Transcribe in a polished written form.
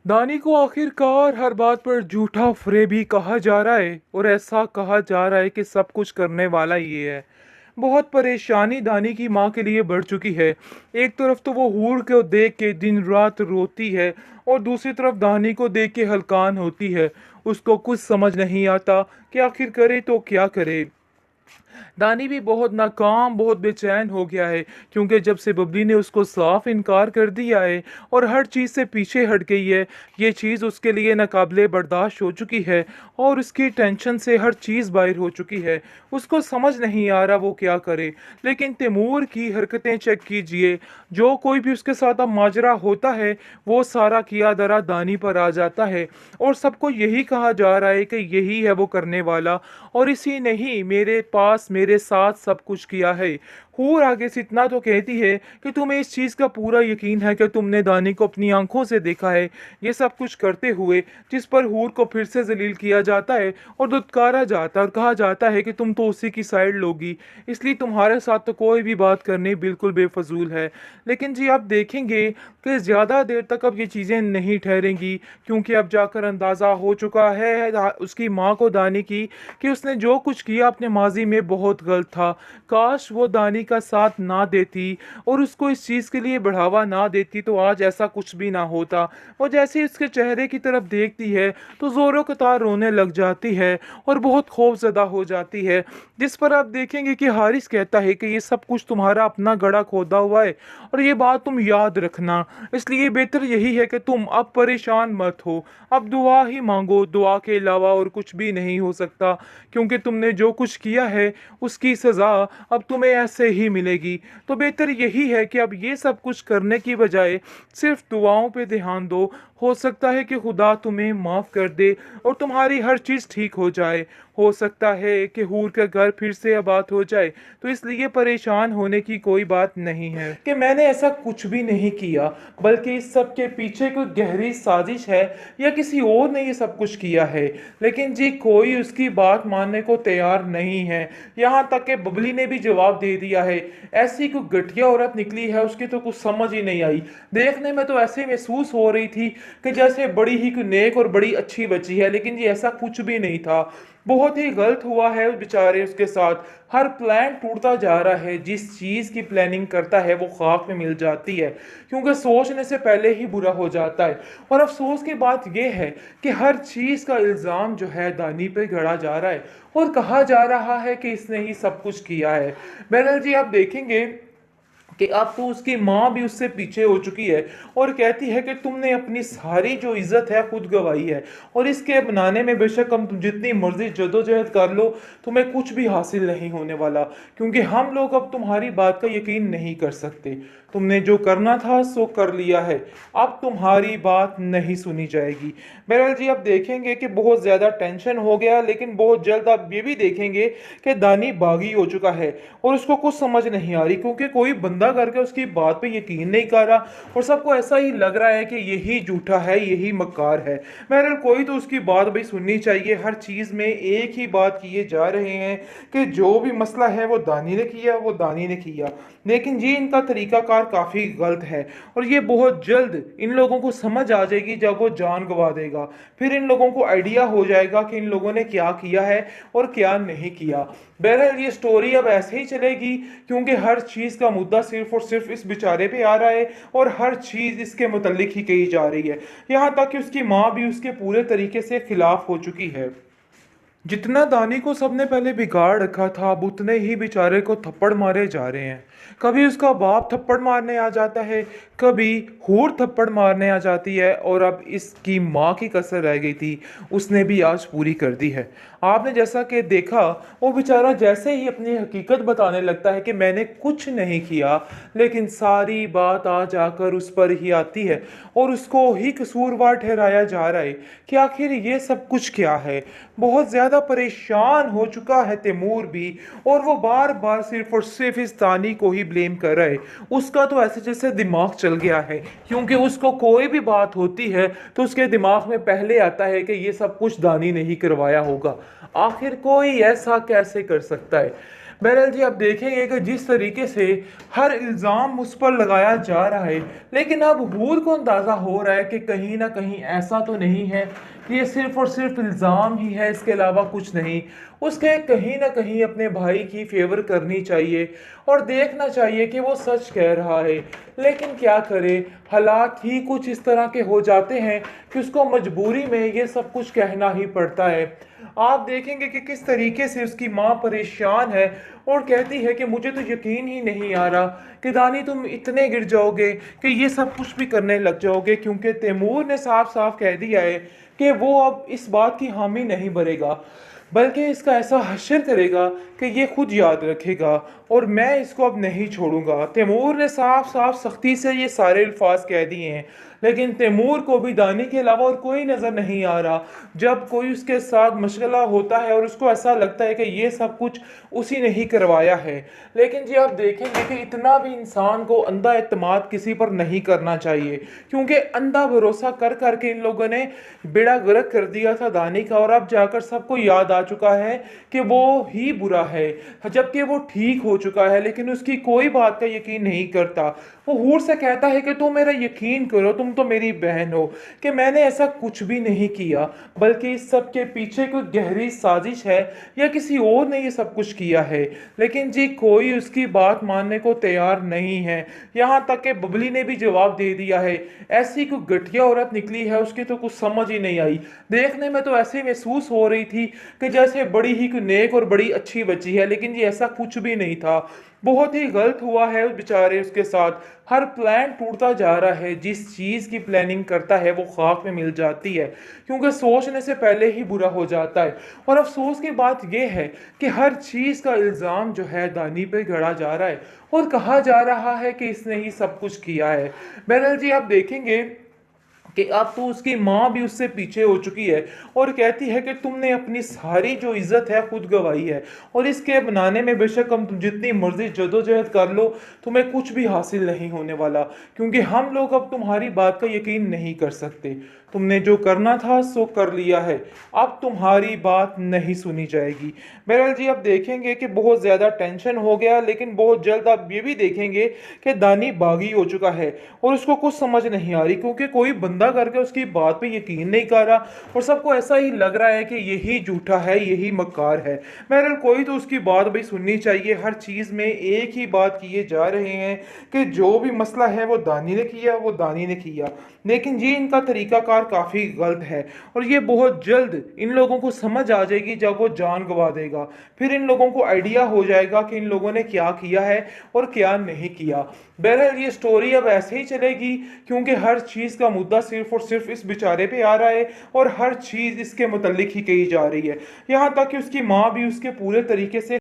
दानी को आखिरकार हर बात पर झूठा फरेबी कहा जा रहा है और ऐसा कहा जा रहा है कि सब कुछ करने वाला ये है। बहुत परेशानी दानी की माँ के लिए बढ़ चुकी है। एक तरफ तो वो हूर को देख के दिन रात रोती है और दूसरी तरफ दानी को देख के हलकान होती है। उसको कुछ समझ नहीं आता कि आखिर करे तो क्या करे। दानी भी बहुत नाकाम, बहुत बेचैन हो गया है, क्योंकि जब से बबली ने उसको साफ इनकार कर दिया है और हर चीज़ से पीछे हट गई है, ये चीज़ उसके लिए नाकाबिले बर्दाश्त हो चुकी है और उसकी टेंशन से हर चीज़ बाहर हो चुकी है। उसको समझ नहीं आ रहा वो क्या करे। लेकिन तैमूर की हरकतें चेक कीजिए। जो कोई भी उसके साथ अब माजरा होता है, वो सारा किया दरा दानी पर आ जाता है और सबको यही कहा जा रहा है कि यही है वो करने वाला और इसी ने ही मेरे पास मेरे साथ सब कुछ किया है। हूर आगे से इतना तो कहती है कि तुम्हें इस चीज़ का पूरा यकीन है कि तुमने दानी को अपनी आंखों से देखा है ये सब कुछ करते हुए, जिस पर हूर को फिर से जलील किया जाता है और दुत्कारा जाता है और कहा जाता है कि तुम तो उसी की साइड लोगी, इसलिए तुम्हारे साथ तो कोई भी बात करनी बिल्कुल बेफजूल है। लेकिन जी आप देखेंगे कि ज़्यादा देर तक अब ये चीज़ें नहीं ठहरेंगी, क्योंकि अब जाकर अंदाज़ा हो चुका है उसकी माँ को दानी की कि उसने जो कुछ किया अपने माजी में बहुत गलत था। काश वो दानी का साथ ना देती और उसको इस चीज़ के लिए बढ़ावा ना देती तो आज ऐसा कुछ भी ना होता। वो जैसे ही उसके चेहरे की तरफ देखती है तो ज़ोरों कतार रोने लग जाती है और बहुत खौफजदा हो जाती है। जिस पर आप देखेंगे कि हारिस कहता है कि ये सब कुछ तुम्हारा अपना गड़ा खोदा हुआ है और ये बात तुम याद रखना, इसलिए बेहतर यही है कि तुम अब परेशान मत हो, अब दुआ ही मांगो, दुआ के अलावा और कुछ भी नहीं हो सकता, क्योंकि तुमने जो कुछ किया है उसकी सज़ा अब तुम्हें ऐसे ही मिलेगी। तो बेहतर यही है कि अब ये सब कुछ करने की बजाय सिर्फ दुआओं पे ध्यान दो। हो सकता है कि खुदा तुम्हें माफ़ कर दे और तुम्हारी हर चीज़ ठीक हो जाए। हो सकता है कि हूर का घर फिर से आबाद हो जाए। तो इसलिए परेशान होने की कोई बात नहीं है कि मैंने ऐसा कुछ भी नहीं किया, बल्कि इस सब के पीछे कोई गहरी साजिश है या किसी और ने ये सब कुछ किया है। लेकिन जी कोई उसकी बात मानने को तैयार नहीं है। यहाँ तक कि बबली ने भी जवाब दे दिया है। ऐसी कोई घटिया औरत निकली है, उसकी तो कुछ समझ ही नहीं आई। देखने में तो ऐसे महसूस हो रही थी कि जैसे बड़ी ही कोई नेक और बड़ी अच्छी बच्ची है, लेकिन ये ऐसा कुछ भी नहीं था। बहुत ही गलत हुआ है उस बेचारे उसके साथ। हर प्लान टूटता जा रहा है। जिस चीज़ की प्लानिंग करता है वो खाक में मिल जाती है, क्योंकि सोचने से पहले ही बुरा हो जाता है। और अफसोस की बात यह है कि हर चीज़ का इल्ज़ाम जो है दानी पे गढ़ा जा रहा है और कहा जा रहा है कि इसने ही सब कुछ किया है। बहरहाल जी आप देखेंगे कि अब तो उसकी माँ भी उससे पीछे हो चुकी है और कहती है कि तुमने अपनी सारी जो इज्जत है खुद गंवाई है और इसके बनाने में बेशक हम तुम जितनी मर्जी जदोजहद कर लो, तुम्हें कुछ भी हासिल नहीं होने वाला, क्योंकि हम लोग अब तुम्हारी बात का यकीन नहीं कर सकते। तुमने जो करना था सो कर लिया है, अब तुम्हारी बात नहीं सुनी जाएगी। बहरहाल जी आप देखेंगे कि बहुत ज़्यादा टेंशन हो गया, लेकिन बहुत जल्द आप ये भी देखेंगे कि दानी बागी हो चुका है और उसको कुछ समझ नहीं आ रही, क्योंकि कोई बंदा करके उसकी बात पे यकीन नहीं कर रहा और सबको ऐसा ही लग रहा है कि यही झूठा है, यही मक्कार है। बहरहाल कोई तो उसकी बात भाई सुननी चाहिए। हर चीज़ में एक ही बात किए जा रहे हैं कि जो भी मसला है वो दानी ने किया, वो दानी ने किया। लेकिन ये इनका तरीकाकार काफ़ी गलत है और ये बहुत जल्द इन लोगों को समझ आ जाएगी जब वो जान गंवा देगा। फिर इन लोगों को आइडिया हो जाएगा कि इन लोगों ने क्या किया है और क्या नहीं किया। बहरहाल ये स्टोरी अब ऐसे ही चलेगी, क्योंकि हर चीज़ का मुद्दा सिर्फ और सिर्फ इस बेचारे पे आ रहा है और हर चीज़ इसके मुतल्लिक ही कही जा रही है। यहाँ तक कि उसकी माँ भी उसके पूरे तरीके से खिलाफ हो चुकी है। जितना दानी को सबने पहले बिगाड़ रखा था, अब उतने ही बेचारे को थप्पड़ मारे जा रहे हैं। कभी उसका बाप थप्पड़ मारने आ जाता है, कभी हूर थप्पड़ मारने आ जाती है और अब इसकी माँ की कसर रह गई थी, उसने भी आज पूरी कर दी है। आपने जैसा कि देखा, वो बेचारा जैसे ही अपनी हकीकत बताने लगता है कि मैंने कुछ नहीं किया, लेकिन सारी बात आ जाकर उस पर ही आती है और उसको ही कसूरवार ठहराया जा रहा है कि आखिर ये सब कुछ क्या है। बहुत ज़्यादा परेशान हो चुका है तैमूर भी और वो बार बार सिर्फ और सिर्फ इस तानी को ही ब्लेम कर रहा है। उसका तो ऐसे जैसे दिमाग चल गया है, क्योंकि उसको कोई भी बात होती है तो उसके दिमाग में पहले आता है कि ये सब कुछ दानी ने ही करवाया होगा। आखिर कोई ऐसा कैसे कर सकता है। बहरहाल जी, आप देखेंगे कि जिस तरीके से हर इल्ज़ाम मुझ पर लगाया जा रहा है, लेकिन अब हूर को अंदाज़ा हो रहा है कि कहीं न कहीं ऐसा तो नहीं है कि ये सिर्फ़ और सिर्फ़ इल्ज़ाम ही है, इसके अलावा कुछ नहीं। उसके कहीं न कहीं अपने भाई की फ़ेवर करनी चाहिए और देखना चाहिए कि वो सच कह रहा है। लेकिन क्या करे, हालात ही कुछ इस तरह के हो जाते हैं कि उसको मजबूरी में ये सब कुछ कहना ही पड़ता है। आप देखेंगे कि किस तरीके से उसकी माँ परेशान है और कहती है कि मुझे तो यकीन ही नहीं आ रहा कि दानी तुम इतने गिर जाओगे कि ये सब कुछ भी करने लग जाओगे, क्योंकि तैमूर ने साफ साफ कह दिया है कि वो अब इस बात की हामी नहीं भरेगा, बल्कि इसका ऐसा हश्र करेगा कि ये खुद याद रखेगा और मैं इसको अब नहीं छोड़ूंगा। तैमूर ने साफ साफ सख्ती से ये सारे अल्फाज कह दिए हैं, लेकिन तैमूर को भी दानी के अलावा और कोई नज़र नहीं आ रहा। जब कोई उसके साथ मशगला होता है और उसको ऐसा लगता है कि ये सब कुछ उसी ने ही करवाया है। लेकिन जी, आप देखेंगे कि इतना भी इंसान को अंधा एतमाद किसी पर नहीं करना चाहिए, क्योंकि अंधा भरोसा कर करके इन लोगों ने बेड़ा गर्क कर दिया था दानी का, और अब जाकर सबको याद आ चुका है कि वो ही बुरा है, जबकि वो ठीक हो चुका है, लेकिन उसकी कोई बात का यकीन नहीं करता। वो हूर से कहता है कि तुम मेरा यकीन करो, तुम तो मेरी बहन हो, कि मैंने ऐसा कुछ भी नहीं किया, बल्कि इस सब के पीछे कोई गहरी साजिश है या किसी और ने ये सब कुछ किया है। लेकिन जी, कोई उसकी बात मानने को तैयार नहीं है। यहाँ तक कि बबली ने भी जवाब दे दिया है। ऐसी कोई घटिया औरत निकली है, उसकी तो कुछ समझ ही नहीं आई। देखने में तो ऐसे महसूस हो रही थी कि जैसे बड़ी ही कोई नेक और बड़ी अच्छी बच्ची है, लेकिन ये ऐसा कुछ भी नहीं था। बहुत ही गलत हुआ है उस बेचारे उसके साथ। हर प्लान टूटता जा रहा है, जिस चीज़ की प्लानिंग करता है वो खाक में मिल जाती है, क्योंकि सोचने से पहले ही बुरा हो जाता है। और अफसोस की बात यह है कि हर चीज़ का इल्ज़ाम जो है दानी पे गढ़ा जा रहा है और कहा जा रहा है कि इसने ही सब कुछ किया है। बहरहाल जी, आप देखेंगे कि अब तो उसकी माँ भी उससे पीछे हो चुकी है और कहती है कि तुमने अपनी सारी जो इज्जत है खुद गंवाई है, और इसके बनाने में बेशक हम तुम जितनी मर्जी जदोजहद कर लो, तुम्हें कुछ भी हासिल नहीं होने वाला, क्योंकि हम लोग अब तुम्हारी बात का यकीन नहीं कर सकते। तुमने जो करना था सो कर लिया है, अब तुम्हारी बात नहीं सुनी जाएगी। बहरहाल जी, आप देखेंगे कि बहुत ज़्यादा टेंशन हो गया, लेकिन बहुत जल्द आप ये भी देखेंगे कि दानी बागी हो चुका है और उसको कुछ समझ नहीं आ रही, क्योंकि कोई बंदा करके उसकी बात पे यकीन नहीं कर रहा और सबको ऐसा ही लग रहा है कि यही झूठा है, यही मक्कार है। बहरहाल कोई तो उसकी बात भी सुननी चाहिए। हर चीज़ में एक ही बात किए जा रहे हैं कि जो भी मसला है वो दानी ने किया, वो दानी ने किया, लेकिन ये इनका तरीकाकार काफ़ी गलत है और ये बहुत जल्द इन लोगों को समझ आ जाएगी जब वो जान गंवा देगा। फिर इन लोगों को आइडिया हो जाएगा कि इन लोगों ने क्या किया है और क्या नहीं किया। बहरहाल ये स्टोरी अब ऐसे ही चलेगी, क्योंकि हर चीज़ का मुद्दा सिर्फ और सिर्फ इस बेचारे पे आ रहा है और हर चीज़ इसके मुतल्लिक ही कही जा रही है। यहाँ तक कि उसकी माँ भी उसके पूरे तरीके से